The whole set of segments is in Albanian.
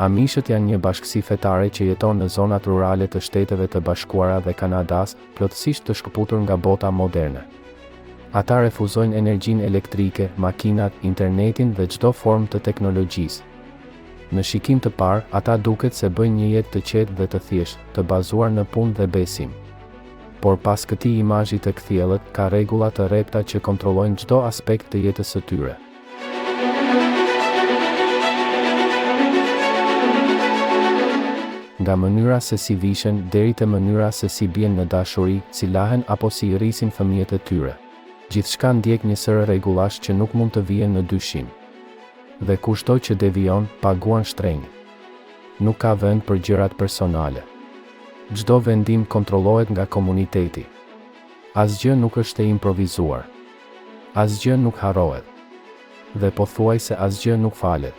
Amishët janë një bashkësi fetare që jeton në zonat rurale të Shteteve të Bashkuara dhe Kanadas, plotësisht të shkëputur nga bota moderne. Ata refuzojnë energjinë elektrike, makinat, internetin dhe çdo formë të teknologjisë. Në shikim të parë, ata duket se bëjnë një jetë të qetë dhe të thjeshtë, të bazuar në punë dhe besim. Por pas këtij imazhi të kthjellët, ka rregulla të rrepta që kontrollojnë çdo aspekt të jetës së tyre. Nga mënyra se si vishen deri te mënyra se si bien në dashuri, si lahen apo si i rrisin fëmijët e tyre. Gjithçka ndjek një sër rregullash që nuk mund të vijë në dyshim. Dhe kushdo që devijon, paguan shtrenjtë. Nuk ka vend për gjërat personale. Çdo vendim kontrollohet nga komuniteti. Asgjë nuk është e improvizuar. Asgjë nuk harrohet. Dhe pothuajse asgjë nuk falet.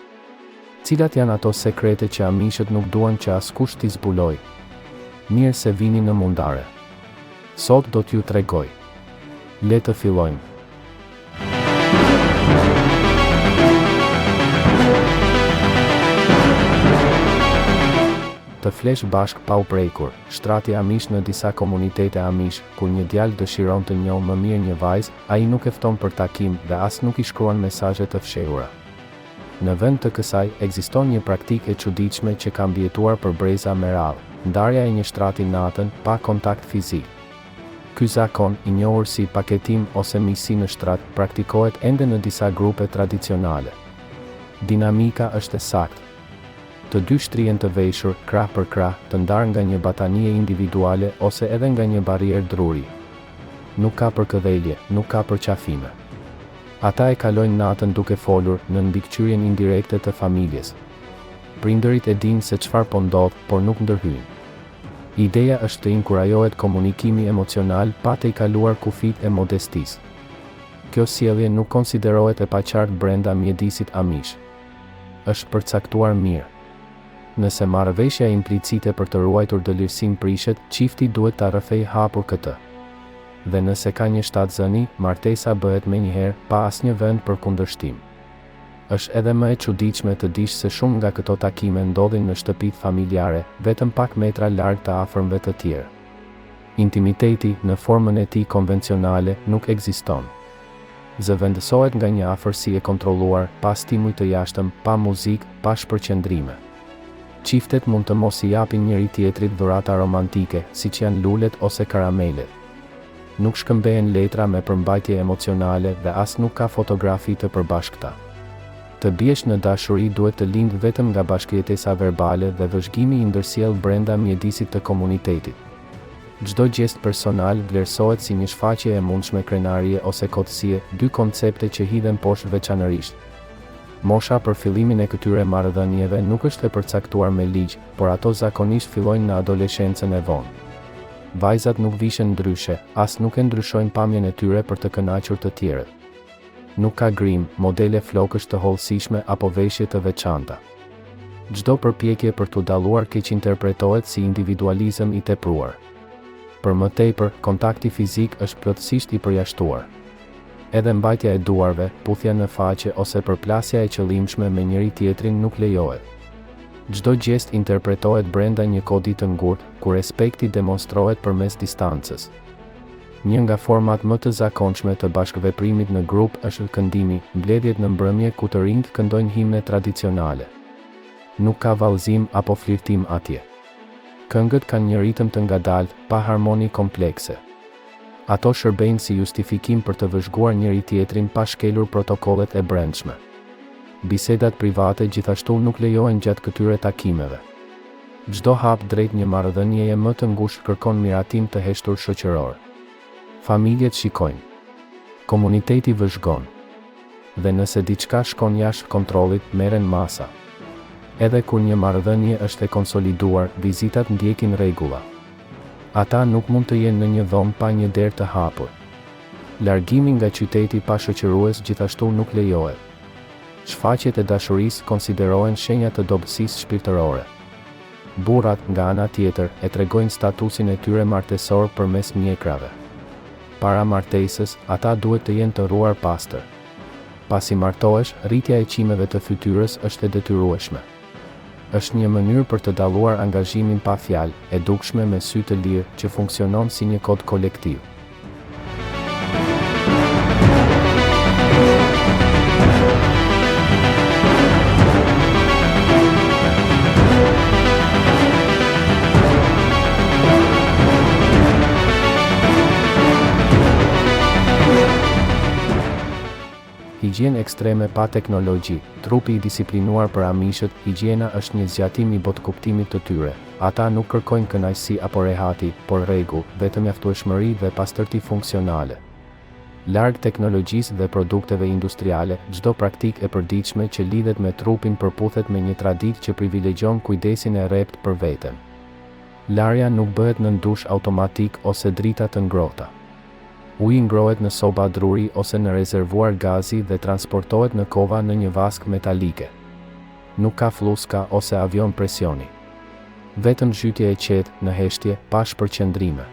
Cilat janë ato sekrete që amishët nuk duan që askush t'i zbulojë? Mirë se vini në mundare. Sot do t'ju tregoj. Le të fillojmë. Të flesh bashk pa u prekur, shtrati amish në disa komunitete amish, kur një djalë dëshiron të njohë më mirë një vajzë, ai nuk e fton për takim dhe as nuk i shkruan mesazhe të fshehura. Në vend të kësaj, ekziston një praktikë e çuditshme që ka mbijetuar për breza me radhë, ndarja e një shtrati natën, pa kontakt fizik. Ky zakon, i njohur si paketim ose miqësi në shtrat, praktikohet ende në disa grupe tradicionale. Dinamika është e saktë. Të dy shtrihen të veshur, krah për krah, të ndarë nga një batanie individuale ose edhe nga një barrierë druri. Nuk ka përkëdhelje, nuk ka përqafime. Ata e kalojnë natën duke folur në mbikëqyrjen indirekte të familjes. Prindërit e dinë se çfarë po ndodh, por nuk ndërhyjnë. Ideja është të inkurajohet komunikimi emocional pa të i kaluar kufit e modestisë. Kjo sjellje nuk konsiderohet e paqartë brenda mjedisit amish. Është përcaktuar mirë. Nëse marrëveshja implicite për të ruajtur dëlirësinë prishet, çifti duhet ta rrëfejë hapur këtë. Dhe nëse ka një shtatzëni, martesa bëhet menjëherë pa asnjë vend për kundërshtim. Është edhe më e çuditshme të dish se shumë nga këto takime ndodhin në shtëpitë familjare, vetëm pak metra larg të afërmëve të tjerë. Intimiteti, në formën e tij konvencionale, nuk ekziston. Zëvendësohet nga një afërsi e kontrolluar, pa stimuj të jashtëm, pa muzikë, pa shpërqendrime. Çiftet mund të mos i japin njëri tjetrit dhurata romantike, siç janë lulet ose karamelet. Nuk shkëmbehen letra me përmbajtje emocionale dhe as nuk ka fotografi të përbashkëta. Të biesh në dashuri duhet të lindë vetëm nga bashkëjetesa verbale dhe vëzhgimi i ndërsjellë brenda mjedisit të komunitetit. Çdo gjest personal vlerësohet si një shfaqje e mundshme krenarie ose kotësie, dy koncepte që hidhen poshtë veçanërisht. Mosha për fillimin e këtyre marrëdhënieve nuk është e përcaktuar me ligj, por ato zakonisht fillojnë në adoleshencën e vonë. Vajzat nuk vishen ndryshe, as nuk e ndryshojnë pamjen e tyre për të kënaqur të tjerët. Nuk ka grim, modele flokësh të hollësishme apo veshje të veçanta. Çdo përpjekje për t'u dalluar keq interpretohet si individualizëm i tepruar. Për më tepër, kontakti fizik është plotësisht i përjashtuar. Edhe mbajtja e duarve, puthja në faqe ose përplasja e qëllimshme me njëri tjetrin nuk lejohet. Çdo gjest interpretohet brenda një kodi të ngurtë, ku respekti demonstrohet përmes distancës. Një nga format më të zakonshme të bashkëveprimit në grup është këndimi, mbledhjet në mbrëmje ku të rinjt këndojnë himne tradicionale. Nuk ka vallëzim apo flirtim atje. Këngët kanë një ritëm të ngadaltë, pa harmoni komplekse. Ato shërbejnë si justifikim për të vëzhguar njëri tjetrin pa shkelur protokollet e brendshme. Bisedat private gjithashtu nuk lejohen gjatë këtyre takimeve. Çdo hap drejt një marrëdhënieje më të ngushtë kërkon miratim të heshtur shoqëror. Familjet shikojnë. Komuniteti vëzhgon. Dhe nëse diçka shkon jashtë kontrollit, merren masa. Edhe kur një marrëdhënie është e konsoliduar, vizitat ndjekin rregulla. Ata nuk mund të jenë në një dhomë pa një derë të hapur. Largimi nga qyteti pa shoqërues gjithashtu nuk lejohet. Shfaqjet e dashurisë konsiderohen shenja të dobësisë shpirtërore. Burrat, nga ana tjetër, e tregojnë statusin e tyre martesor përmes mjekrave. Para martesës, ata duhet të jenë të ruar pastër. Pasi martohesh, rritja e qimeve të fytyrës është e detyrueshme. Është një mënyrë për të dalluar angazhimin pa fjalë, e dukshme me sy të lirë, që funksionon si një kod kolektiv. Higjenë ekstreme pa teknologji, trupi i disiplinuar për amishët, higjiena është një zgjatim i botkuptimit të tyre. Ata nuk kërkojnë kënaqësi apo rehati, por rregull, vetëm mjaftueshmëri dhe pastërti funksionale. Larg teknologjisë dhe produkteve industriale, çdo praktikë e përditshme që lidhet me trupin përputhet me një traditë që privilegjon kujdesin e rrept për veten. Larja nuk bëhet në dush automatik ose drita të ngrohta. Uji ngrohet në soba druri ose në rezervuar gazi dhe transportohet në kova në një vask metalike. Nuk ka fluska ose avion presioni. Vetëm zhytje e qetë, në heshtje, pa shpërqendrime.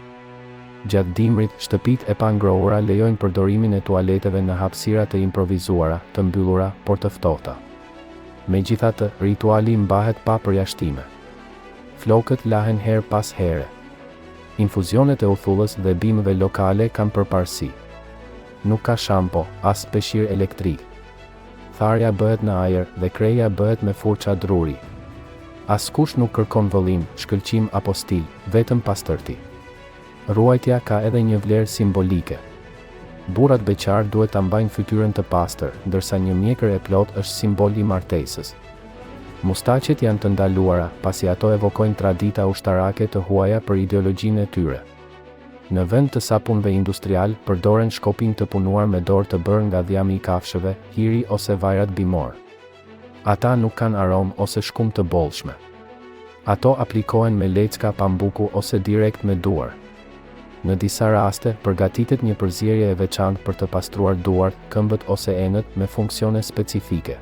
Gjatë dimrit, shtëpitë e pa ngrohura lejojnë përdorimin e tualeteve në hapësira të improvizuara, të mbyllura, por të ftohta. Megjithatë, rituali mbahet pa përjashtime. Flokët lahen her pas here. Infuzionet e uthullës dhe bimëve lokale kanë përparësi. Nuk ka shampo, as peshqir elektrik. Tharja bëhet në ajër dhe kreja bëhet me furça druri. Askush nuk kërkon vëllim, shkëlqim apo stil, vetëm pastërti. Ruajtja ka edhe një vlerë simbolike. Burrat beqar duhet ta mbajnë fytyrën të pastër, ndërsa një mjekër e plot është simbol i martesës. Mustaqet janë të ndaluara, pasi ato evokojnë tradita ushtarake të huaja për ideologjinë e tyre. Në vend të sapunëve industrial, përdoren shkopin të punuar me dorë të bërë nga dhjami i kafshëve, hiri ose vajrat bimor. Ata nuk kanë aromë ose shkum të bollshme. Ato aplikohen me lecka pambuku ose direkt me duar. Në disa raste, përgatitet një përzierje e veçantë për të pastruar duart, këmbët ose enët me funksione specifike.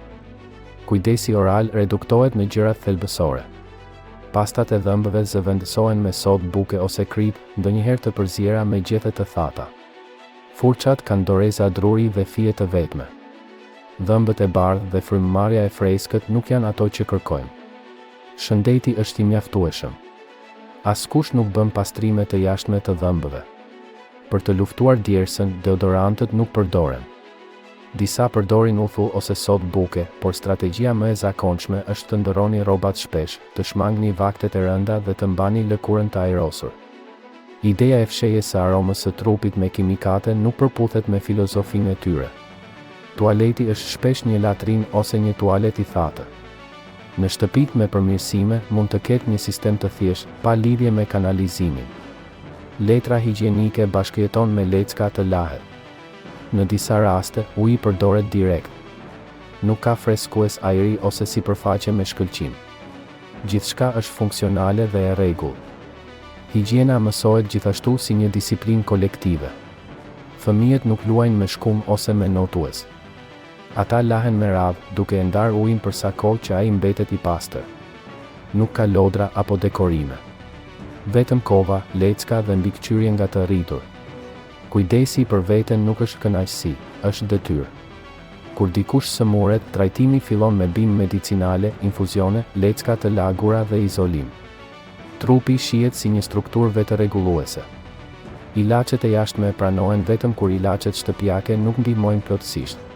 Kujdesi oral reduktohet në gjërat thelbësore. Pastat e dhëmbëve zëvendësohen me sodë buke ose krip, ndonjëherë të përziera me gjethe të thata. Furçat kanë doreza druri dhe fije të vetme. Dhëmbët e bardhë dhe frymëmarrja e freskët nuk janë ato që kërkojmë. Shëndeti është i mjaftueshëm. Askush nuk bën pastrime të jashtme të dhëmbëve. Për të luftuar djersën, deodorantët nuk përdoren. Disa përdorin uthull ose sodë buke, por strategjia më e zakonshme është të ndërroni rrobat shpesh, të shmangni vaktet e rënda dhe të mbani lëkurën të ajrosur. Ideja e fshehjes së aromës së trupit me kimikate nuk përputhet me filozofinë e tyre. Tualeti është shpesh një latrin ose një tualet i thatë. Në shtëpitë me përmirësime mund të ketë një sistem të thjeshtë, pa lidhje me kanalizimin. Letra higjienike bashkëjeton me lecka të lahet. Në disa raste, uji përdoret direkt. Nuk ka freskues ajri ose sipërfaqe me shkëlqim. Gjithçka është funksionale dhe e rregull. Higjiena mësohet gjithashtu si një disiplinë kolektive. Fëmijët nuk luajnë me shkum ose me notues. Ata lahen me radhë, duke e ndarë ujin për sa kohë që ai mbetet i pastër. Nuk ka lodra apo dekorime. Vetëm kova, lecka dhe mbikëqyrje nga të rritur. Kujdesi për veten nuk është kënaqësi, është detyrë. Kur dikush sëmuret, trajtimi fillon me bimë medicinale, infuzione, lecka të lagura dhe izolim. Trupi shihet si një strukturë vetërregulluese. Ilaçet e jashtme pranohen vetëm kur ilaçet shtëpiake nuk ndihmojnë plotësisht.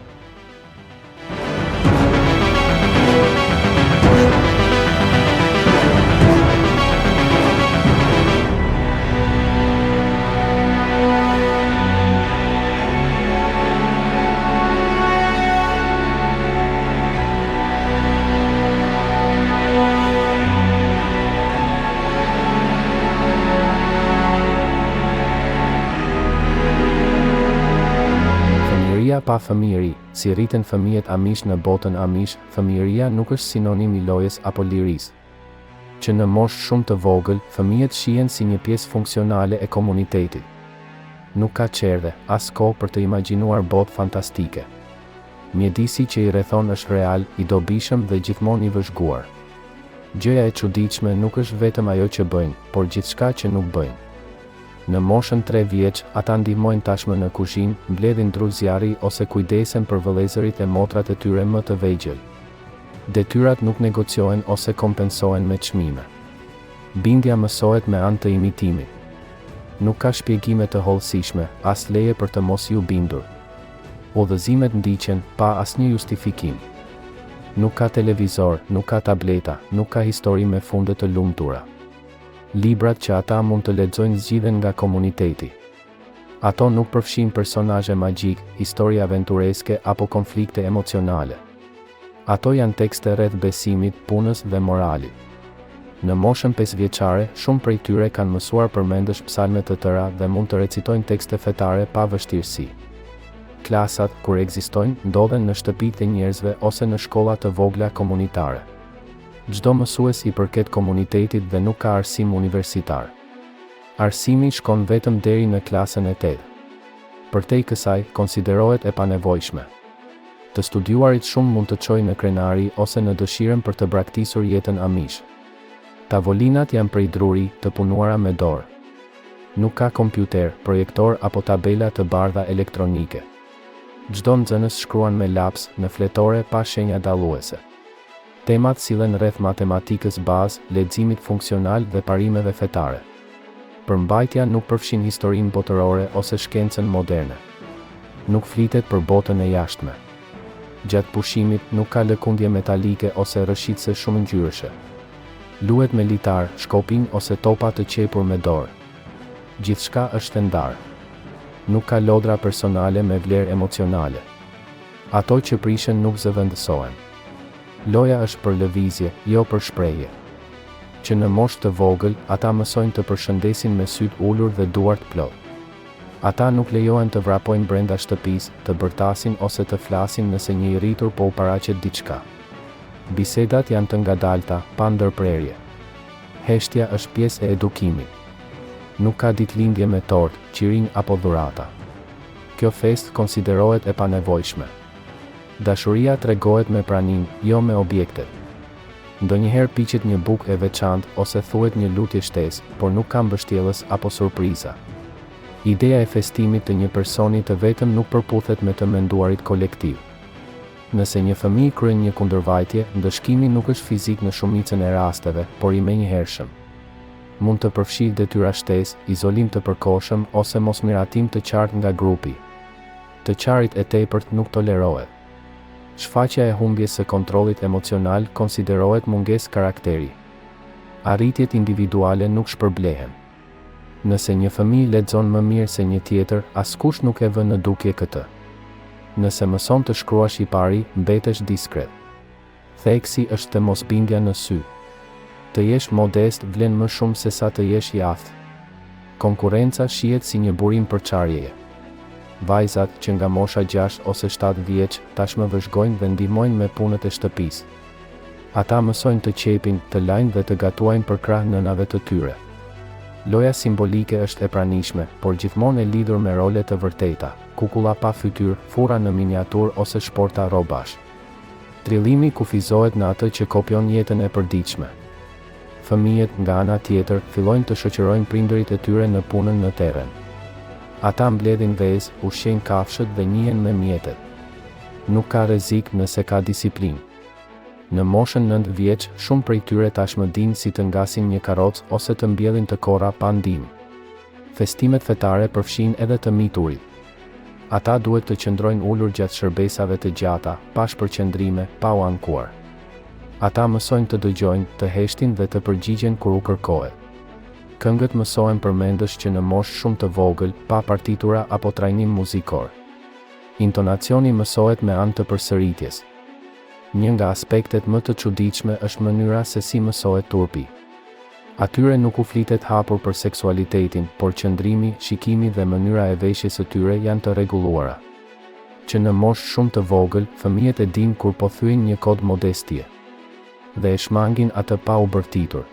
Pa fëmijëri, si rriten fëmijët amish në botën amish, fëmijëria nuk është sinonim i lojës apo lirisë. Që në moshë shumë të vogël, fëmijët shihen si një pjesë funksionale e komunitetit. Nuk ka çerdhe, as kohë për të imagjinuar botë fantastike. Mjedisi që i rrethon është real, i dobishëm dhe gjithmonë i vëzhguar. Gjëja e çuditshme nuk është vetëm ajo që bëjnë, por gjithçka që nuk bëjnë. Në moshën 3 vjeç, ata ndihmojnë tashmë në kuzhinë, mbledhin dru zjarri ose kujdesen për vëllezërit e motrat e tyre më të vegjël. Detyrat nuk negociohen ose kompensohen me çmime. Bindja mësohet me anë të imitimit. Nuk ka shpjegime të hollësishme, as leje për të mos ju bindur. Udhëzimet ndiqen pa asnjë justifikim. Nuk ka televizor, nuk ka tableta, nuk ka histori me funde të lumtura. Librat që ata mund të lexojnë zgjidhen nga komuniteti. Ato nuk përfshin personazhe magjik, histori aventureske apo konflikte emocionale. Ato janë tekste rreth besimit, punës dhe moralit. Në moshën 5 vjeçare, shumë prej tyre kanë mësuar përmendësh psalme të tëra dhe mund të recitojnë tekste fetare pa vështirësi. Klasat, kur ekzistojnë, ndodhen në shtëpitë e njerëzve ose në shkolla të vogla komunitare. Çdo mësues i përket komunitetit dhe nuk ka arsim universitar. Arsimi shkon vetëm deri në klasën e 8. Përtej kësaj, konsiderohet e panevojshme. Të studiuarit shumë mund të çojë në krenari ose në dëshirën për të braktisur jetën amish. Tavolinat janë prej druri, të punuara me dorë. Nuk ka kompjuter, projektor apo tabela të bardha elektronike. Çdo nxënës shkruan me laps, në fletore pa shenja dalluese. Temat sillen rreth matematikës bazë, leximit funksional dhe parimeve fetare. Përmbajtja nuk përfshin historinë botërore ose shkencën moderne. Nuk flitet për botën e jashtme. Gjatë pushimit nuk ka lëkundje metalike ose rrëshitse shumë ngjyrëshe. Luhet me litar, shkopin ose topa të qepur me dorë. Gjithçka është e ndarë. Nuk ka lodra personale me vlerë emocionale. Ato që prishen nuk zëvendësohen. Loja është për lëvizje, jo për shprehje. Që në moshë të vogël, ata mësojnë të përshëndesin me sytë ulur dhe duart plot. Ata nuk lejohen të vrapojnë brenda shtëpisë, të bërtasin ose të flasin nëse një i rritur po u paraqet diçka. Bisedat janë të ngadalta, pa ndërprerje. Heshtja është pjesë e edukimit. Nuk ka ditëlindje me tort, qirinj apo dhurata. Kjo festë konsiderohet e panevojshme. Dashuria tregohet me pranim, jo me objektet. Ndonjëherë piqet një bukë e veçantë ose thuhet një lutje shtesë, por nuk ka mbështjellës apo surpriza. Ideja e festimit të një personi të vetëm nuk përputhet me të menduarit kolektiv. Nëse një fëmijë kryen një kundërvajtje, ndëshkimi nuk është fizik në shumicën e rasteve, por i menjëhershëm. Mund të përfshijë detyra shtesë, izolim të përkohshëm ose mosmiratim të qartë nga grupi. Të qarit e tepërt nuk tolerohet. Shfaqja e humbjes së kontrollit emocional konsiderohet mungesë karakteri. Arritjet individuale nuk shpërblehen. Nëse një fëmijë lexon më mirë se një tjetër, askush nuk e vën në dukje këtë. Nëse mëson të shkruash i pari, mbetesh diskret. Theksi është të mosbindja në sy. Të jesh modest vlen më shumë se sa të jesh i aftë. Konkurenca shihet si një burim përçarjeje. Vajzat që nga mosha 6 ose 7 vjeç tashmë vëzhgojnë dhe ndihmojnë me punët e shtëpisë. Ata mësojnë të qepin, të lajnë dhe të gatuajnë për krah nënave të tyre. Loja simbolike është e pranishme, por gjithmonë e lidhur me role të vërteta, kukulla pa fytyrë, fura në miniatur ose shporta rrobash. Trillimi kufizohet në atë që kopjon jetën e përditshme. Fëmijët, nga ana tjetër, fillojnë të shoqërojnë prindërit e tyre në punën në terren. Ata mbledhin vezë, ushqejnë kafshët dhe njihen me mjetet. Nuk ka rrezik nëse ka disiplinë. Në moshën 9 vjeç, shumë prej tyre tashmë dinë si të ngasin një karrocë ose të mbjellin të korra pa ndihmë. Festimet fetare përfshin edhe të miturit. Ata duhet të qëndrojnë ulur gjatë shërbesave të gjata, pa shpërqendrime, pa u ankuar. Ata mësojnë të dëgjojnë, të heshtin dhe të përgjigjen kur u kërkohet. Këngët mësohen përmendësh që në moshë shumë të vogël, pa partitura apo trajnim muzikor. Intonacioni mësohet me anë të përsëritjes. Një nga aspektet më të çuditshme është mënyra se si mësohet turpi. Atyre nuk u flitet hapur për seksualitetin, por qëndrimi, shikimi dhe mënyra e veshjes së tyre janë të rregulluara. Që në moshë shumë të vogël, fëmijët e dinë kur po thyen një kod modestie dhe e shmangin atë pa u bërtitur.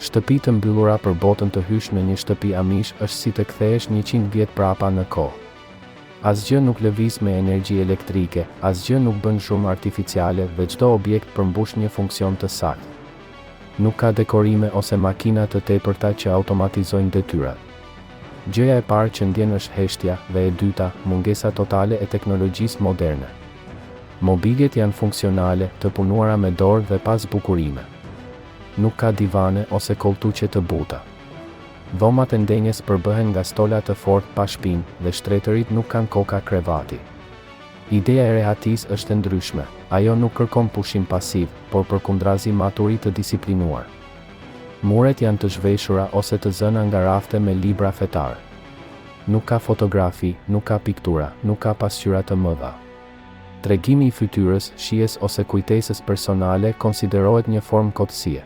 Shtëpi të mbyllura për botën të hysh në një shtëpi amish është si të kthehesh 100 vjet prapa në kohë. Asgjë nuk lëviz me energji elektrike, asgjë nuk bën shumë artificiale dhe çdo objekt përmbush një funksion të saktë. Nuk ka dekorime ose makina të tepërta që automatizojnë detyrat. Gjëja e parë që ndjen është heshtja dhe e dyta, mungesa totale e teknologjisë moderne. Mobiljet janë funksionale, të punuara me dorë dhe pa zbukurime. Nuk ka divane ose koltuqe të buta. Dhomat e ndenjes përbëhen nga stola të fortë pa shpinë dhe shtretërit nuk kanë koka krevati. Ideja e rehatisë është e ndryshme, ajo nuk kërkon pushim pasiv, por përkundrazi maturi të disiplinuar. Muret janë të zhveshura ose të zëna nga rafte me libra fetar. Nuk ka fotografi, nuk ka piktura, nuk ka pasqyra të mëdha. Tregimi i fytyrës, shijes ose kujtesës personale konsiderohet një formë kotësie.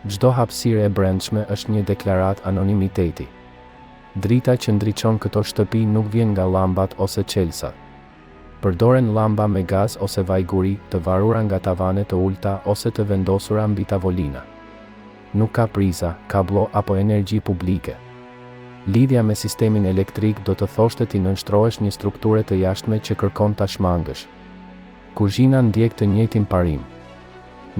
Çdo hapësirë e brendshme është një deklaratë anonimiteti. Drita që ndriçon këto shtëpi nuk vjen nga llambat ose çelësat. Përdoren llamba me gaz ose vajguri, të varura nga tavane të ulta ose të vendosura mbi tavolina. Nuk ka priza, kablo apo energji publike. Lidhja me sistemin elektrik do të thoshte ti nënshtrohesh një strukture të jashtme që kërkon ta shmangësh. Kuzhina ndjek të njëjtin parim.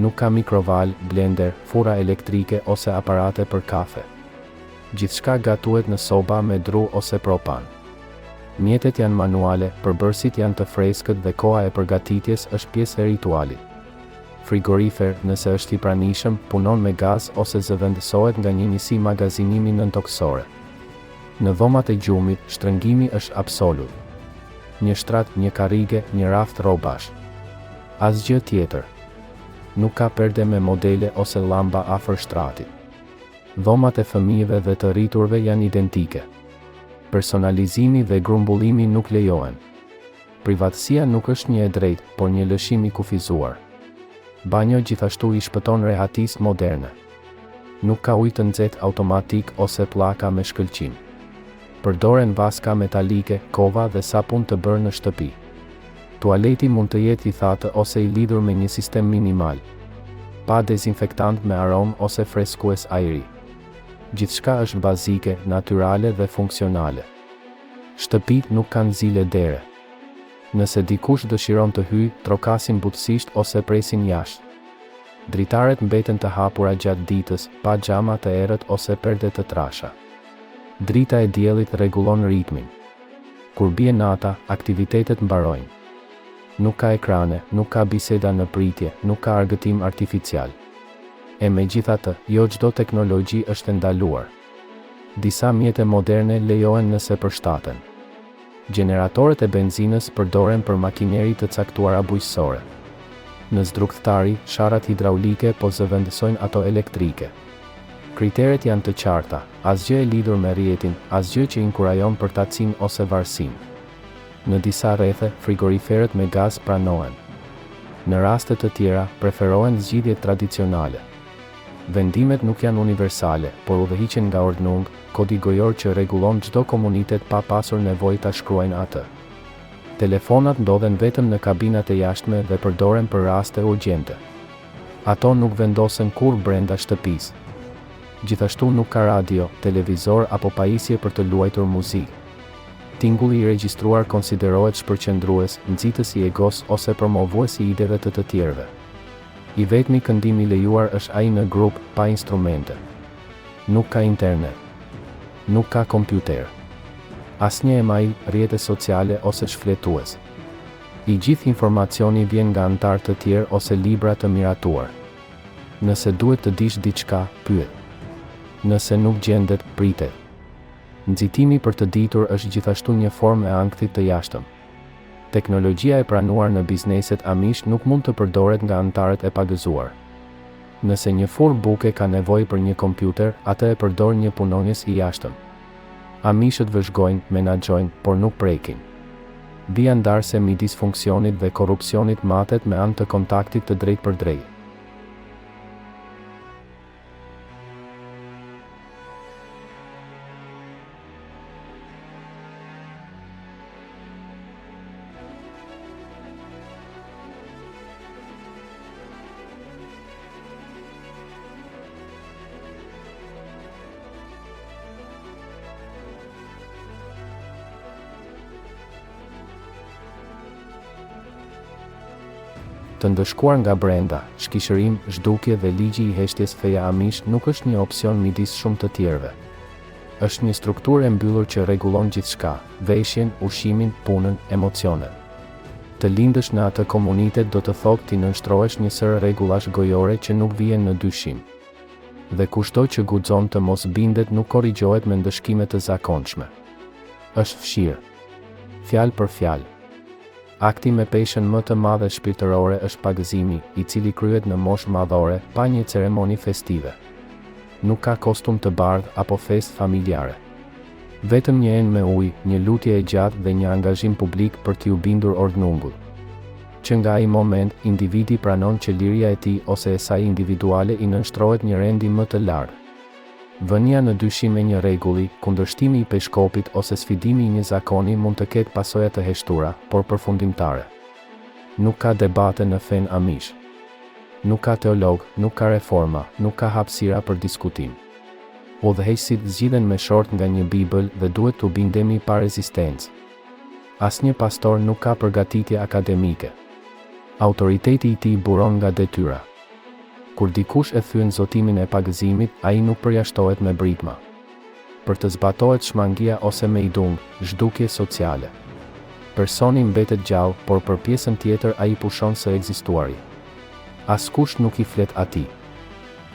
Nuk ka mikroval, blender, furra elektrike ose aparate për kafe. Gjithçka gatuhet në soba me dru ose propan. Mjetet janë manuale, përbërësit janë të freskët dhe koha e përgatitjes është pjesë e ritualit. Frigorifer, nëse është i pranishëm, punon me gaz ose zëvendësohet nga një njësi magazinimi nëntoksore. Në dhomat e gjumit, shtrëngimi është absolut. Një shtrat, një karrige, një raft rrobash. Asgjë tjetër. Nuk ka perde me modele ose llamba afër shtratit. Dhomat e fëmijëve dhe të rriturve janë identike. Personalizimi dhe grumbullimi nuk lejohen. Privatësia nuk është një e drejtë, por një lëshim i kufizuar. Banjo gjithashtu i shpëton rehatisë moderne. Nuk ka ujë të nxehtë automatik ose pllaka me shkëlqim. Përdoren vaska metalike, kova dhe sapun të bërë në shtëpi. Tualeti mund të jetë i thatë ose i lidhur me një sistem minimal, pa dezinfektant me aromë ose freskues ajri. Gjithçka është bazike, natyrale dhe funksionale. Shtëpit nuk kanë zile dere. Nëse dikush dëshiron të hyjë, trokasin butësisht ose presin jashtë. Dritaret mbeten të hapura gjatë ditës, pa xhama të errët ose perde të trasha. Drita e diellit rregullon ritmin. Kur bie nata, aktivitetet mbarojnë. Nuk ka ekrane, nuk ka biseda në pritje, nuk ka argëtim artificial. E megjithatë, jo çdo teknologji është ndaluar. Disa mjete moderne lejohen nëse përshtaten. Gjeneratorët e benzinës përdoren për makineri të caktuara bujqësore. Në zdrugtari, sharrat hidraulike po zëvendësojnë ato elektrike. Kriteret janë të qarta, asgjë e lidhur me rrjetin, asgjë që inkurajon përtatësinë ose varësinë. Në disa rrethe, frigoriferët me gaz pranohen. Në raste të tjera, preferohen zgjidhjet tradicionale. Vendimet nuk janë universale, por udhëhiqen nga ordnung, kodi gojor që rregullon çdo komunitet pa pasur nevojë ta shkruajnë atë. Telefonat ndodhen vetëm në kabinat e jashtme dhe përdoren për raste urgjente. Ato nuk vendosen kurrë brenda shtëpisë. Gjithashtu nuk ka radio, televizor apo pajisje për të luajtur muzikë. Tingulli i regjistruar konsiderohet shpërqendrues, nxitës i egos ose promovues i ideve të tjerëve. I vetmi këndim i lejuar është ai në grup, pa instrumente. Nuk ka internet. Nuk ka kompjuter. Asnjë email, rrjete sociale ose shfletues. I gjithë informacioni vjen nga anëtar të tjerë ose libra të miratuar. Nëse duhet të dish diçka, pyet. Nëse nuk gjendet, pritet. Nxitimi për të ditur është gjithashtu një formë e ankthit të jashtëm. Teknologjia e pranuar në bizneset amish nuk mund të përdoret nga anëtarët e pagëzuar. Nëse një furrë buke ka nevojë për një kompjuter, atë e përdor një punonjës i jashtëm. Amishët vëzhgojnë, menaxhojnë, por nuk prekin. Vija ndarëse midis funksionit dhe korrupsionit matet me anë të kontaktit të drejtë për drejtë. Të ndëshkuar nga brenda, shkishërim, zhdukje dhe ligji i heshtjes feja amish nuk është një opsion midis shumë të tjerëve. Është një strukturë e mbyllur që rregullon gjithçka, veshjen, ushqimin, punën, emocionet. Të lindësh në atë komunitet do të thotë ti nënshtrohesh një sër rregullash gojore që nuk vijnë në dyshim. Dhe kushto që guxon të mos bindet nuk korrigjohet me ndëshkime të zakonshme. Është fshirë. Fjalë për fjalë. Akti me peshën më të madhe shpirtërore është pagëzimi, i cili kryhet në moshë madhore, pa një ceremoni festive. Nuk ka kostum të bardhë apo festë familjare. Vetëm një enë me ujë, një lutje e gjatë dhe një angazhim publik për t'ju bindur ordnungull. Që nga ai moment, individi pranon që liria e tij ose e saj individuale i nënshtrohet një rendi më të lartë. Vënia në dyshim e një rregulli, kundërshtimi i peshkopit ose sfidimi i një zakoni mund të ketë pasoja të heshtura, por përfundimtare. Nuk ka debate në fen amish. Nuk ka teolog, nuk ka reforma, nuk ka hapësira për diskutim. Udhëheqësit zgjidhen me short nga një Bibël dhe duhet t'u bindemi pa rezistencë. Asnjë pastor nuk ka përgatitje akademike. Autoriteti i tij buron nga detyra. Kur dikush e thyen zotimin e pagëzimit, ai nuk përjashtohet me brikma. Për të zbatohet shmangia ose me idung, zhdukje sociale. Personi mbetet gjallë, por për pjesën tjetër ai pushon së ekzistuari. Askush nuk i flet atij.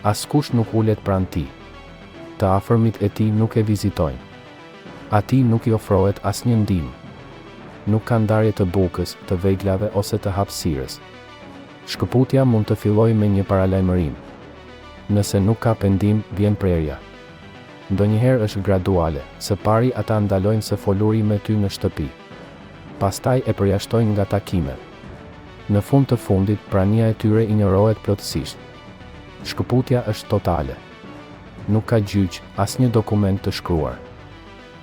Askush nuk ulet pranë tij. Të afërmit e tij nuk e vizitojnë. Atij nuk i ofrohet asnjë ndihmë. Nuk ka ndarje të bukës, të veglave ose të hapësirës. Shkëputja mund të fillojë me një paralajmërim. Nëse nuk ka pendim, vjen prerja. Ndonjëherë është graduale, së pari ata ndalojnë së foluri me ty në shtëpi. Pastaj e përjashtojnë nga takimet. Në fund të fundit, prania e tyre injorohet plotësisht. Shkëputja është totale. Nuk ka gjyq, asnjë dokument të shkruar.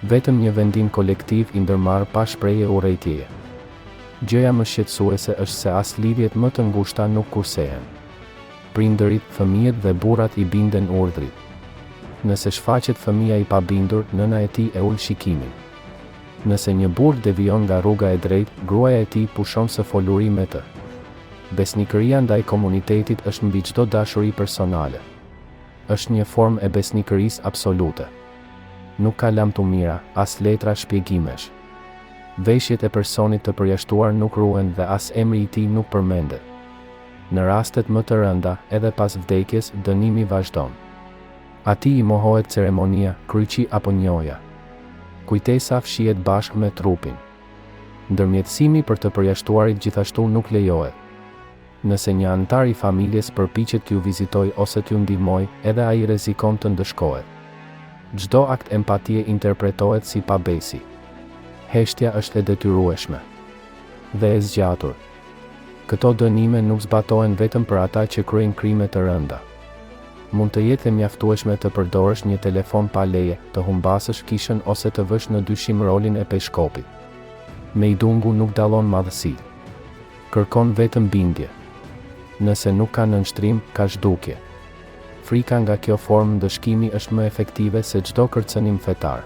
Vetëm një vendim kolektiv i ndërmarrë pa shprehje urrejtjeje. Gjëja më shqetësuese është se as lidhjet më të ngushta nuk kursehen. Prindërit, fëmijët dhe burrat i binden urdhrit. Nëse shfaqet fëmia i pabindur, nëna e tij e ul shikimin. Nëse një burr devijon nga rruga e drejtë, gruaja e tij pushon së foluri me të. Besnikëria ndaj komunitetit është mbi çdo dashuri personale. Është një formë e besnikërisë absolute. Nuk ka lam të mira, as letra shpjegimesh. Veshjet e personit të përjashtuar nuk ruhen dhe as emri i tij nuk përmendet. Në rastet më të rënda, edhe pas vdekjes, dënimi vazhdon. Atij i mohohet ceremonia, kryqi apo njoja. Kujtesa fshihet bashkë me trupin. Ndërmjetësimi për të përjashtuarit gjithashtu nuk lejohet. Nëse një antar i familjes përpiqet t'ju vizitoj ose t'ju ndihmoj, edhe ai rrezikon të ndëshkohet. Çdo akt empatie interpretohet si pabesi. Heshtja është e detyrueshme dhe e zgjatur. Këto dënime nuk zbatohen vetëm për ata që kryejnë krime të rënda. Mund të jetë e mjaftueshme të përdorësh një telefon pa leje, të humbasësh kishën ose të vësh në dyshim rolin e peshkopit. Me idungu nuk dallon madhësi. Kërkon vetëm bindje. Nëse nuk ka nënshtrim, ka zhdukje. Frika nga kjo formë ndëshkimi është më efektive se çdo kërcënim fetar.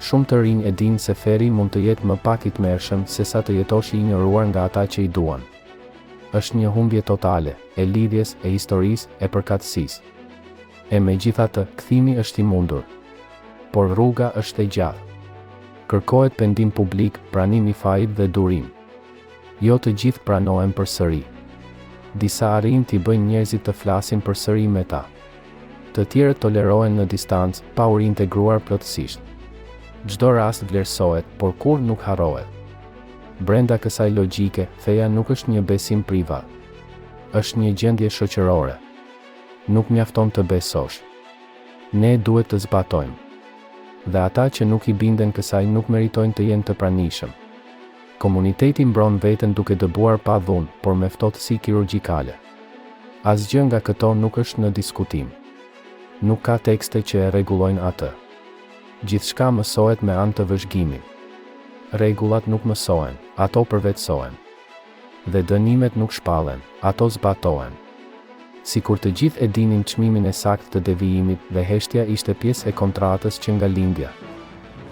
Shumë të rinj e dinë se feri mund të jetë më pak i tmerrshëm se sa të jetosh i injoruar nga ata që i duan. Është një humbje totale, e lidhjes, e historisë, e përkatësisë. E megjithatë, kthimi është i mundur. Por rruga është e gjatë. Kërkohet pendim publik, pranim i fajit dhe durim. Jo të gjithë pranohen përsëri. Disa arrin t'i bëjnë njerëzit të flasin përsëri me ta. Të tjerët tolerohen në distancë, pa u integruar plotësisht. Çdo rast vlerësohet, por kur nuk harrohet. Brenda kësaj logjike, feja nuk është një besim privat. Është një gjendje shoqërore. Nuk mjafton të besosh. Ne duhet të zbatojmë. Dhe ata që nuk i binden kësaj nuk meritojnë të jenë të pranishëm. Komuniteti mbron veten duke dëbuar pa dhunë, por me ftohtësi kirurgjikale. Asgjë nga këto nuk është në diskutim. Nuk ka tekste që e rregullojnë atë. Gjithçka mësohet me anë të vëzhgimit. Rregullat nuk mësohen, ato përvetësohen. Dhe dënimet nuk shpallen, ato zbatohen. Sikur të gjithë e dinin çmimin e saktë të devijimit dhe heshtja ishte pjesë e kontratës që nga lindja.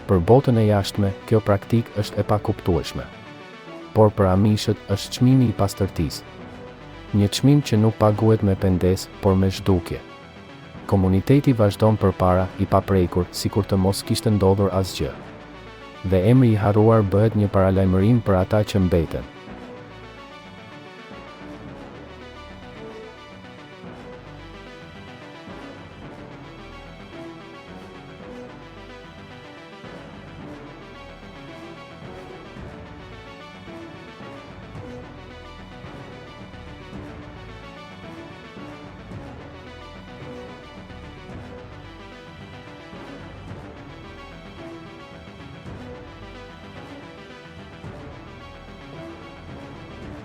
Për botën e jashtme, kjo praktikë është e pakuptueshme. Por për amishët është çmimi i pastërtisë. Një çmim që nuk paguhet me pendes, por me zhdukje. Komuniteti vazhdon përpara i paprekur, sikur të mos kishte ndodhur asgjë. Dhe emri i harruar bëhet një paralajmërim për ata që mbeten.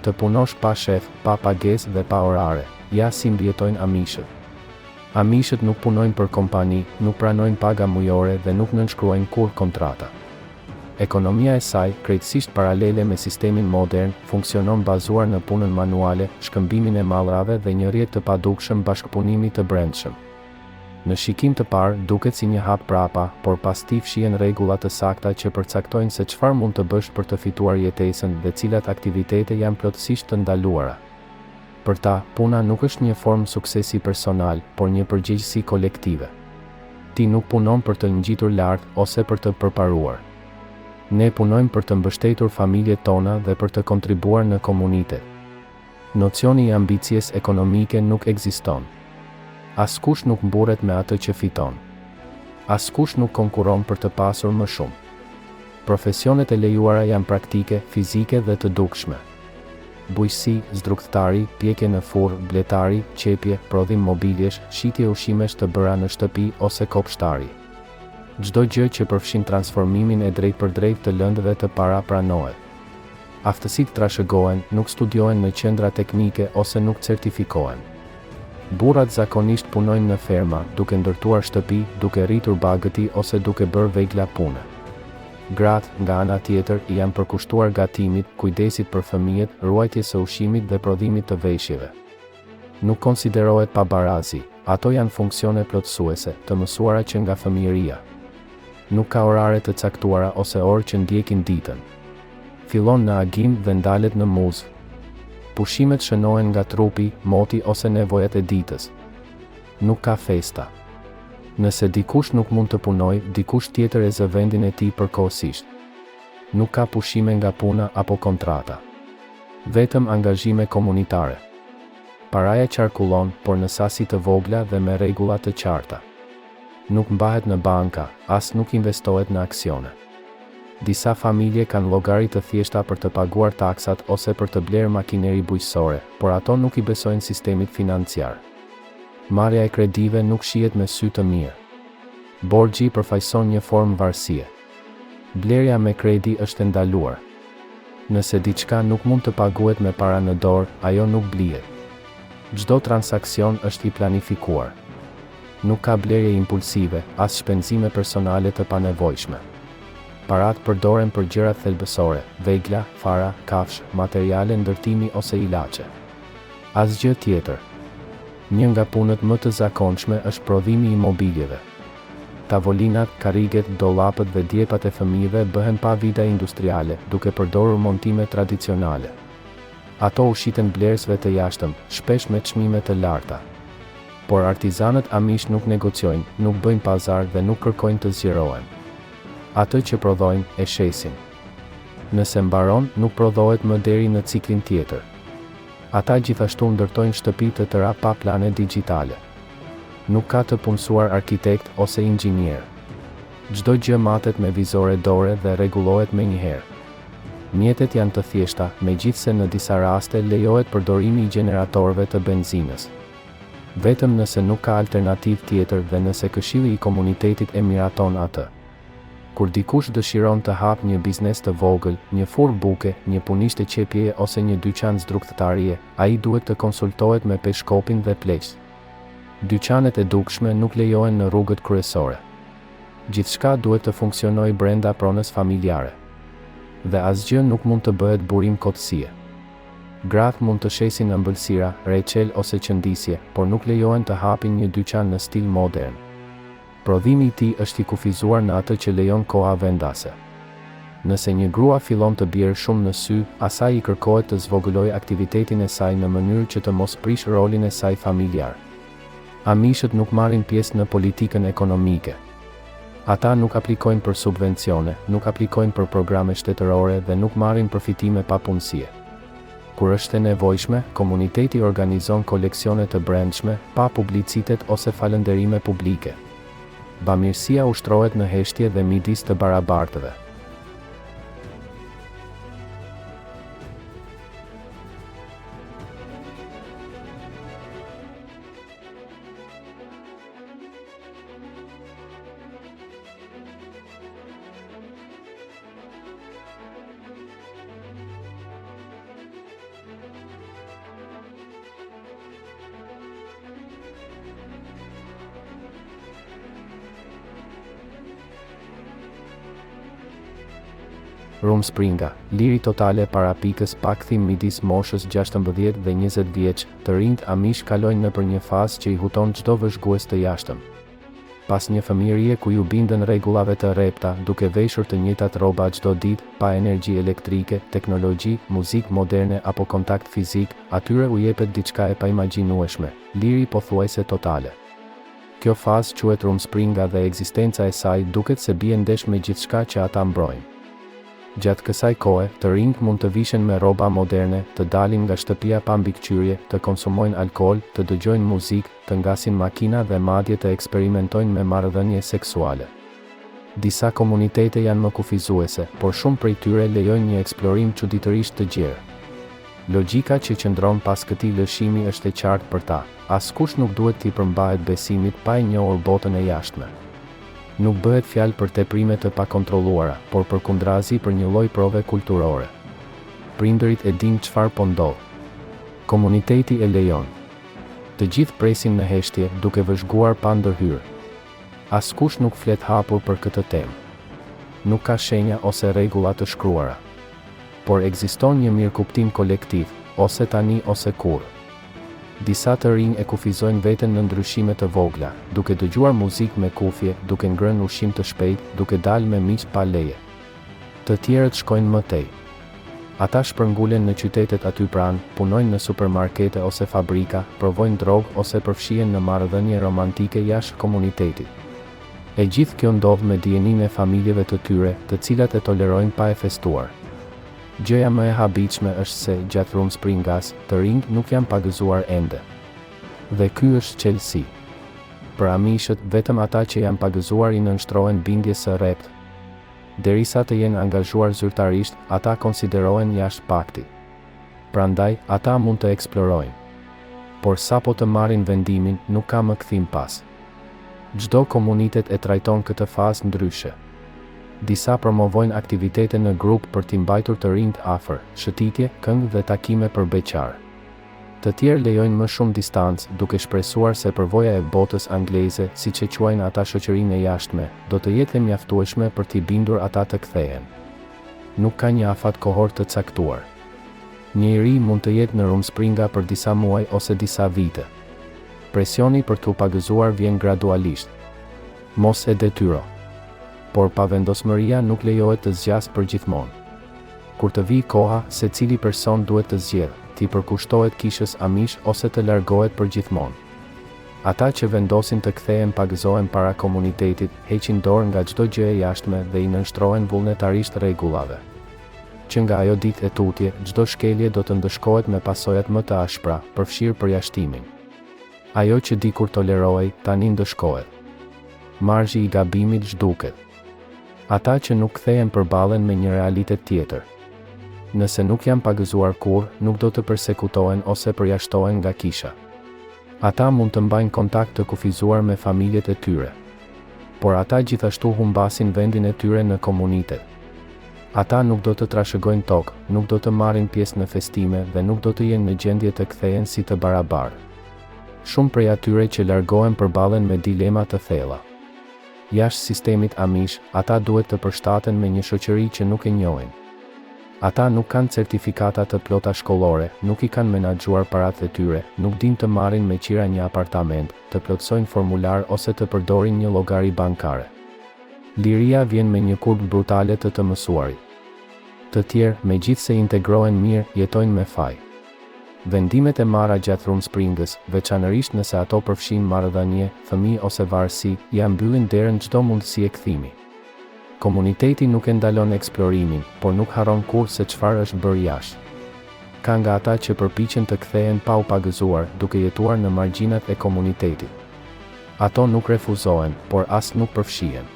Të punosh pa shef, pa pagesë dhe pa orare, ja si mbjetojnë amishët. Amishët nuk punojnë për kompani, nuk pranojnë paga mujore dhe nuk nënshkruajnë kur kontrata. Ekonomia e saj, krejtësisht paralele me sistemin modern, funksionon bazuar në punën manuale, shkëmbimin e mallrave dhe një rrjet të padukshëm bashkëpunimi të brendshëm. Në shikim të parë, duket si një hap prapa, por pas tij fshihen rregulla të sakta që përcaktojnë se çfarë mund të bësh për të fituar jetesën dhe cilat aktivitete janë plotësisht të ndaluara. Për ta, puna nuk është një formë suksesi personal, por një përgjegjësi kolektive. Ti nuk punon për të ngjitur lart ose për të përparuar. Ne punojmë për të mbështetur familjet tona dhe për të kontribuar në komunitet. Nocioni i ambicies ekonomike nuk ekziston. Askush nuk mburret me atë që fiton. Askush nuk konkuron për të pasur më shumë. Profesionet e lejuara janë praktike, fizike dhe të dukshme. Bujqësi, zdrugtari, pjekje në furr, bletari, qepje, prodhim mobiljesh, shitje ushimesh të bëra në shtëpi ose kopshtari. Çdo gjë që përfshin transformimin e drejtpërdrejtë të lëndëve të para pranohet. Aftësitë trashëgohen, nuk studiohen në qendra teknike ose nuk certifikohen. Burrat zakonisht punojnë në ferma, duke ndërtuar shtëpi, duke rritur bagëti ose duke bërë vegla pune. Gratë, nga ana tjetër, janë përkushtuar gatimit, kujdesit për fëmijët, ruajtjes së ushqimit dhe prodhimit të veshjeve. Nuk konsiderohet pabarazi, ato janë funksione plotësuese, të mësuara që nga fëmijëria. Nuk ka orare të caktuara ose orë që ndjekin ditën. Fillon në agim dhe ndalet në muzë. Pushimet shënohen nga trupi, moti ose nevojat e ditës. Nuk ka festa. Nëse dikush nuk mund të punojë, dikush tjetër e zë vendin e tij përkohësisht. Nuk ka pushime nga puna apo kontrata. Vetëm angazhime komunitare. Paraja qarkullon, por në sasi të vogla dhe me rregulla të qarta. Nuk mbahet në banka, as nuk investohet në aksione. Disa familje kanë llogari të thjeshta për të paguar taksat ose për të blerë makineri bujqësore, por ato nuk i besojnë sistemit financiar. Marrja e kredive nuk shihet me sy të mirë. Borxhi përfaqëson një formë varësie. Blerja me kredi është ndaluar. Nëse diçka nuk mund të paguhet me para në dorë, ajo nuk blihet. Çdo transakcion është i planifikuar. Nuk ka blerje impulsive, as shpenzime personale të panevojshme. Parat përdoren për gjërat thelbësore, vegla, fara, kafsh, materiale ndërtimi ose ilaçe. Asgjë tjetër. Një nga punët më të zakonshme është prodhimi i mobiljeve. Tavolinat, karriget, dollapët dhe djepat e fëmijëve bëhen pa vida industriale, duke përdorur montime tradicionale. Ato ushiten blerësve të jashtëm, shpesh me çmime të larta. Por artizanët amish nuk negociojnë, nuk bëjnë pazar dhe nuk kërkojnë të zgjerohen. Atë që prodhojnë, e shesin. Nëse mbaron, nuk prodhohet më deri në ciklin tjetër. Ata gjithashtu ndërtojnë shtëpi të tëra pa plane digjitale. Nuk ka të punësuar arkitekt ose inxhinier. Çdo gjë matet me vizore dore dhe rregullohet menjëherë. Mjetet janë të thjeshta, megjithse në disa raste lejohet përdorimi i gjeneratorëve të benzinës. Vetëm nëse nuk ka alternativë tjetër dhe nëse këshilli i komunitetit e miraton atë. Kur dikush dëshiron të hap një biznes të vogël, një furr buke, një punishte qepjeje ose një dyqan zdrugtarie, ai duhet të konsultohet me peshkopin dhe pleqë. Dyqanet e dukshme nuk lejohen në rrugët kryesore. Gjithçka duhet të funksionojë brenda pronës familjare. Dhe asgjë nuk mund të bëhet burim kotësie. Gratë mund të shesin ëmbëlsira, reçel ose qëndisje, por nuk lejohen të hapin një dyqan në stil modern. Prodhimi i tij është i kufizuar në atë që lejon koha vendase. Nëse një grua fillon të bjerë shumë në sy, asaj i kërkohet të zvogëlojë aktivitetin e saj në mënyrë që të mos prish rolin e saj familjar. Amishët nuk marrin pjesë në politikën ekonomike. Ata nuk aplikojnë për subvencione, nuk aplikojnë për programe shtetërore dhe nuk marrin përfitime pa punësie. Kur është e nevojshme, komuniteti organizon koleksione të brendshme, pa publicitet ose falënderime publike. Bamirësia ushtrohet në heshtje dhe midis të barabartëve. Rumspringa, liri totale para pikës pakthim midis moshës 16 dhe 20 vjeç, të rinjt amish kalojnë nëpër një fazë që i huton çdo vëzhgues të jashtëm. Pas një fëmijërie ku ju bindën rregullave të rrepta, duke veshur të njëjtat rroba çdo ditë, pa energji elektrike, teknologji, muzikë moderne apo kontakt fizik, atyre u jepet diçka e paimagjinueshme, liri pothuajse totale. Kjo fazë quhet rumspringa dhe ekzistenca e saj duket se bie ndesh me gjithçka që ata mbrojnë. Gjatë kësaj kohe, të rinjt mund të vishen me rroba moderne, të dalin nga shtëpia pa mbikëqyrje, të konsumojnë alkool, të dëgjojnë muzikë, të ngasin makina dhe madje të eksperimentojnë me marrëdhënie seksuale. Disa komunitete janë më kufizuese, por shumë prej tyre lejojnë një eksplorim çuditërisht të gjerë. Logjika që qëndron pas këtij lëshimi është e qartë për ta: askush nuk duhet t'i përmbahet besimit pa e njohur botën e jashtme. Nuk bëhet fjalë për teprime të pakontrolluara, por përkundrazi për një lloj prove kulturore. Prindërit e dinë çfarë po ndodh. Komuniteti e lejon. Të gjithë presin në heshtje, duke vëzhguar pa ndërhyrë. Askush nuk flet hapur për këtë temë. Nuk ka shenja ose rregulla të shkruara. Por ekziston një mirëkuptim kolektiv, ose tani ose kurrë. Disa të rinj e kufizojnë veten në ndryshime të vogla, duke dëgjuar muzikë me kufje, duke ngrënë ushqim të shpejt, duke dalë me miq pa leje. Të tjerët shkojnë më tej. Ata shpërngulen në qytetet aty pranë, punojnë në supermarkete ose fabrika, provojnë drogë ose përfshihen në marrëdhënie romantike jashtë komunitetit. E gjithë kjo ndodh me dijeninë e familjeve të tyre, të cilat e tolerojnë pa e festuar. Gjëja më e habitshme është se, gjatë rumspringas, të rinjt nuk janë pagëzuar ende. Dhe ky është çelësi. Për amishët, vetëm ata që janë pagëzuar i nënshtrohen bindjes së rreptë. Derisa të jenë angazhuar zyrtarisht, ata konsiderohen jashtë paktit. Prandaj, ata mund të eksplorojnë. Por sapo të marrin vendimin, nuk ka më kthim pas. Çdo komunitet e trajton këtë fazë ndryshe. Disa promovojnë aktivitete në grup për t'i mbajtur të rinjt afër, shëtitje, këngë dhe takime për beqar. Të tjerë lejojnë më shumë distancë, duke shpresuar se përvoja e botës angleze, siç e quajnë ata shoqërinë e jashtme, do të jetë e mjaftueshme për t'i bindur ata të kthehen. Nuk ka një afat kohor të caktuar. Njëri mund të jetë në rumspringa për disa muaj ose disa vite. Presioni për t'u pagëzuar vjen gradualisht. Mos e detyro. Por pavendosmëria nuk lejohet të zgjas përgjithmonë. Kur të vijë koha, secili person duhet të zgjedhë, t'i përkushtohet kishës amish ose të largohet përgjithmonë. Ata që vendosin të kthehen pagëzohen para komunitetit, heqin dorë nga çdo gjë e jashtme dhe i nënshtrohen vullnetarisht rregullave. Që nga ajo ditë e tutje, çdo shkelje do të ndëshkohet me pasojat më të ashpra, përfshirë përjashtimin. Ajo që dikur tolerohej, tani ndëshkohet. Marzhi i gabimit zhduket. Ata që nuk kthehen përballen me një realitet tjetër. Nëse nuk janë pagëzuar kurrë, nuk do të përsekutohen ose përjashtohen nga kisha. Ata mund të mbajnë kontakt të kufizuar me familjet e tyre. Por ata gjithashtu humbasin vendin e tyre në komunitet. Ata nuk do të trashëgojnë tokë, nuk do të marrin pjesë në festime dhe nuk do të jenë në gjendje të kthehen si të barabartë. Shumë prej atyre që largohen përballen me dilema të thella. Jashtë sistemit amish, ata duhet të përshtaten me një shoqëri që nuk e njohin. Ata nuk kanë certifikata të plota shkollore, nuk i kanë menaxhuar paratë e tyre, nuk dinë të marrin me qira një apartament, të plotësojnë formular ose të përdorin një llogari bankare. Liria vjen me një kurb brutale të mësuarit. Të tjerë, megjithse integrohen mirë, jetojnë me faj. Vendimet e marra gjatë rumspringës, veçanërisht nëse ato përfshin marrëdhënie, fëmijë ose varësi, ja mbyllin derën çdo mundësi e kthimi. Komuniteti nuk e ndalon eksplorimin, por nuk harron kurrë se çfarë është bërë jashtë. Ka nga ata që përpiqen të kthehen pa u pagëzuar, duke jetuar në margjinat e komunitetit. Ato nuk refuzohen, por as nuk përfshihen.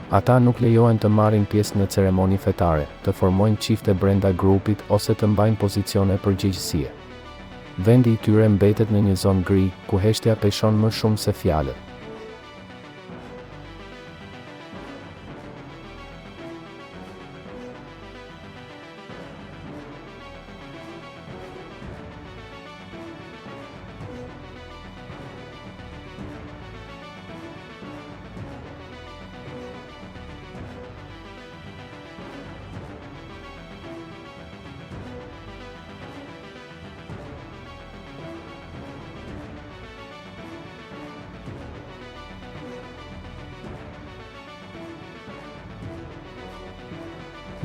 Ata nuk lejohen të marrin pjesë në ceremoni fetare, të formojnë çifte brenda grupit ose të mbajnë pozicione përgjegjësie. Vendi i tyre mbetet në një zonë gri, ku heshtja peshon më shumë se fjalët.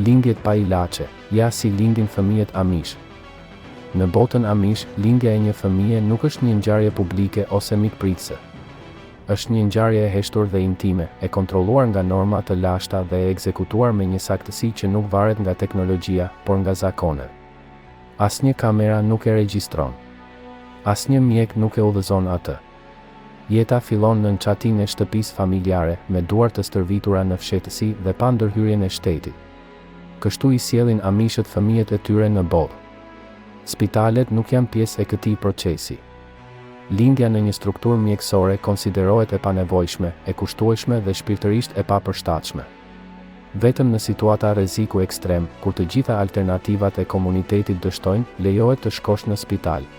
Lindjet pa ilaçe, ja si lindin fëmijët Amish. Në botën Amish, lindja e një fëmije nuk është një ngjarje publike ose mikpritëse. Është një ngjarje e heshtur dhe intime, e kontrolluar nga norma të lashta dhe e ekzekutuar me një saktësi që nuk varet nga teknologjia, por nga zakonet. Asnjë kamera nuk e regjistron. Asnjë mjek nuk e udhëzon atë. Jeta fillon në çatinë e shtëpisë familjare, me duar të stërvitura në fshehtësi dhe pa ndërhyrjen e shtetit. Kështu i sjellin Amishët fëmijët e tyre në botë. Spitalet nuk janë pjesë e këtij procesi. Lindja në një strukturë mjekësore konsiderohet e panevojshme, e kushtueshme dhe shpirtërisht e papërshtatshme. Vetëm në situata rreziku ekstrem, kur të gjitha alternativat e komunitetit dështojnë, lejohet të shkosh në spital.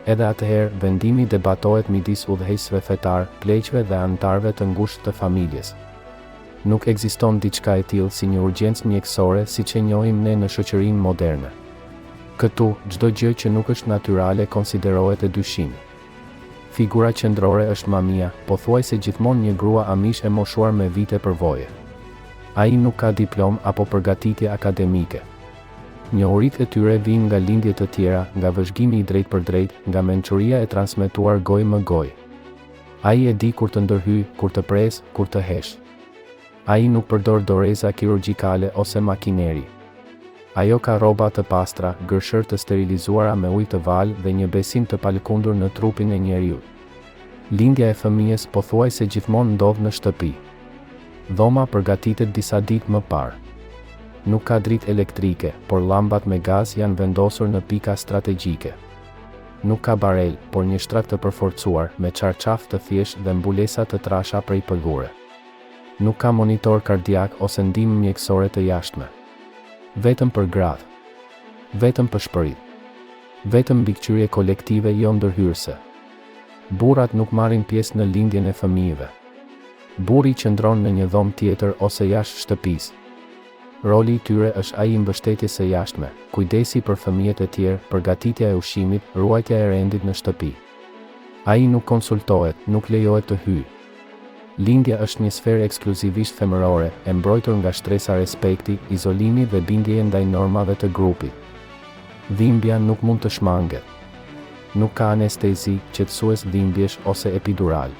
Edhe atëherë, vendimi debatohet midis udhëheqësve fetar, pleqve dhe anëtarëve të ngushtë të familjes. Nuk ekziston diçka e tillë si një urgjencë mjekësore siç e njohim ne në shoqërinë moderne. Këtu, çdo gjë që nuk është natyrale konsiderohet e dyshimit. Figura qendrore është mamia, pothuajse gjithmonë një grua Amish e moshuar me vite përvoje. Ai nuk ka diplom apo përgatitje akademike. Njohuritë e tyre vijnë nga lindje të tjera, nga vëzhgimi i drejtpërdrejt, nga mençuria e transmetuar gojë më gojë. Ai e di kur të ndërhyj, kur të pres, kur të hesh. Ai nuk përdor doreza kirurgjikale ose makineri. Ajo ka rroba të pastra, gërshër të sterilizuara me ujë të valë dhe një besim të palëkundur në trupin e njeriu. Lindja e fëmijës pothuajse gjithmonë ndodh në shtëpi. Dhoma përgatitet disa ditë më parë. Nuk ka dritë elektrike, por llambat me gaz janë vendosur në pika strategjike. Nuk ka barel, por një shtrat të përforcuar, me çarçaf të thjeshtë dhe mbulesa të trasha prej pëlhure. Nuk ka monitor kardiak ose ndihmë mjekësore të jashtme. Vetëm për gratë. Vetëm për shpërit. Vetëm mbikëqyrje kolektive jo ndërhyrëse. Burrat nuk marrin pjesë në lindjen e fëmijëve. Burri qëndron në një dhomë tjetër ose jashtë shtëpisë. Roli i tyre është ai i mbështetjes së jashtme, kujdesi për fëmijët e tjerë, përgatitja e ushqimit, ruajtja e rendit në shtëpi. Ai nuk konsultohet, nuk lejohet të hyjë. Lindja është një sferë ekskluzivisht femërore, e mbrojtur nga shtresa respekti, izolimi dhe bindjeja ndaj normave të grupit. Dhimbja nuk mund të shmanget. Nuk ka anestezi, qetësues dhimbjesh ose epidural.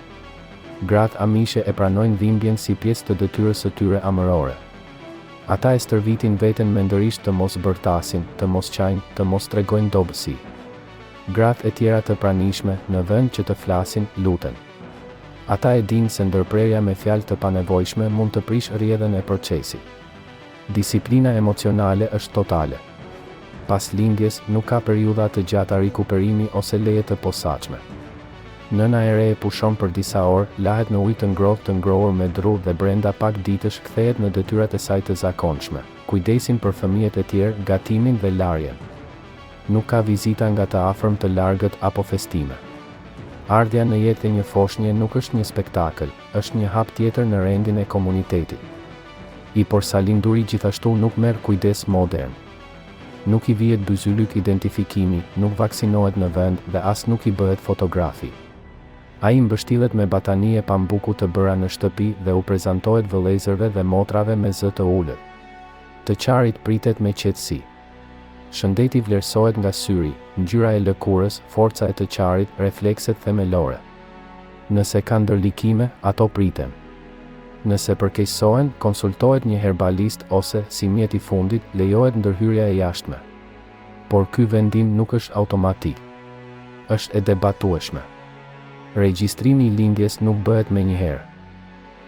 Gratë Amishe e pranojnë dhimbjen si pjesë të detyrës së tyre amërore. Ata e stërvitin veten mendërisht të mos bërtasin, të mos qajnë, të mos tregojnë dobësi. Gratë e tjera të pranishme, në vend që të flasin, luten. Ata e dinë se ndërprerja me fjalë të panevojshme mund të prish rrjedhën e procesit. Disiplina emocionale është totale. Pas lindjes nuk ka periudha të gjata rikuperimi ose leje të posaçme. Nëna e re e pushon për disa orë, lahet në ujë të ngrohtë të ngrohur me dru dhe brenda pak ditësh kthehet në detyrat e saj të zakonshme, kujdesin për fëmijët e tjerë, gatimin dhe larjen. Nuk ka vizita nga të afërm të largët apo festime. Ardhja në jetë e një foshnje nuk është një spektakël, është një hap tjetër në rendin e komunitetit. I porsalinduri gjithashtu nuk merr kujdes modern. Nuk i vihet byzylyk identifikimi, nuk vaksinohet në vend dhe as nuk i bëhet fotografi. Ai mbështillet me batanie pambuku të bëra në shtëpi dhe u prezantohet vëllezërve dhe motrave me zë të ulët. Të qarit pritet me qetësi. Shëndeti vlerësohet nga syri, ngjyra e lëkurës, forca e të qarit, reflekset themelore. Nëse ka ndërlikime, ato priten. Nëse përkeqësohen, konsultohet një herbalist ose, si mjet i fundit, lejohet ndërhyrja e jashtme. Por ky vendim nuk është automatik. Është e debatueshme. Regjistrimi i lindjes nuk bëhet menjëherë.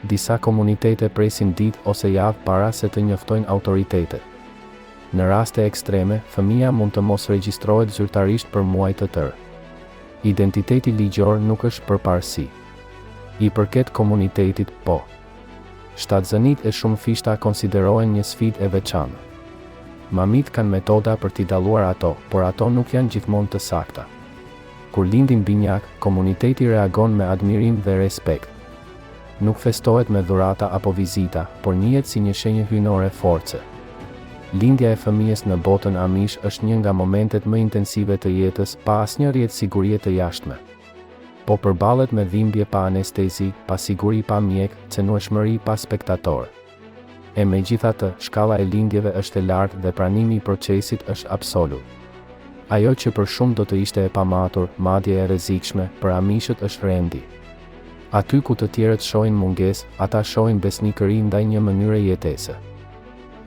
Disa komunitete presin ditë ose javë para se të njoftojnë autoritetet. Në raste ekstreme, fëmia mund të mos regjistrohet zyrtarisht për muaj të tërë. Identiteti ligjor nuk është përparësi. I përket komunitetit, po. Shtatzënit e shumë fishta konsiderohen një sfidë e veçantë. Mamit kanë metoda për t'i dalluar ato, por ato nuk janë gjithmonë të sakta. Kur lindin binjak, komuniteti reagon me admirim dhe respekt. Nuk festohet me dhurata apo vizita, por njihet si një shenjë hyjnore force. Lindja e fëmijës në botën amish është një nga momentet më intensive të jetës, pa asnjë rrjet sigurie të jashtme. Po përballet me dhimbje pa anestezi, pa siguri pa mjek, cenueshmëri pa spektator. E megjithatë, shkalla e lindjeve është e lartë dhe pranimi i procesit është absolut. Ajo që për shumë do të ishte e pamatur, madje e rrezikshme, për amishët është rendi. Aty ku të tjerët shohin mungesë, ata shohin besnikëri ndaj një mënyre jetese.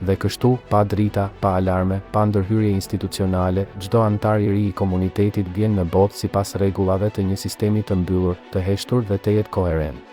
Dhe kështu, pa drita, pa alarme, pa ndërhyrje institucionale, çdo antar i ri i komunitetit vjen në botë sipas rregullave të një sistemi të mbyllur, të heshtur dhe të jetë koherent.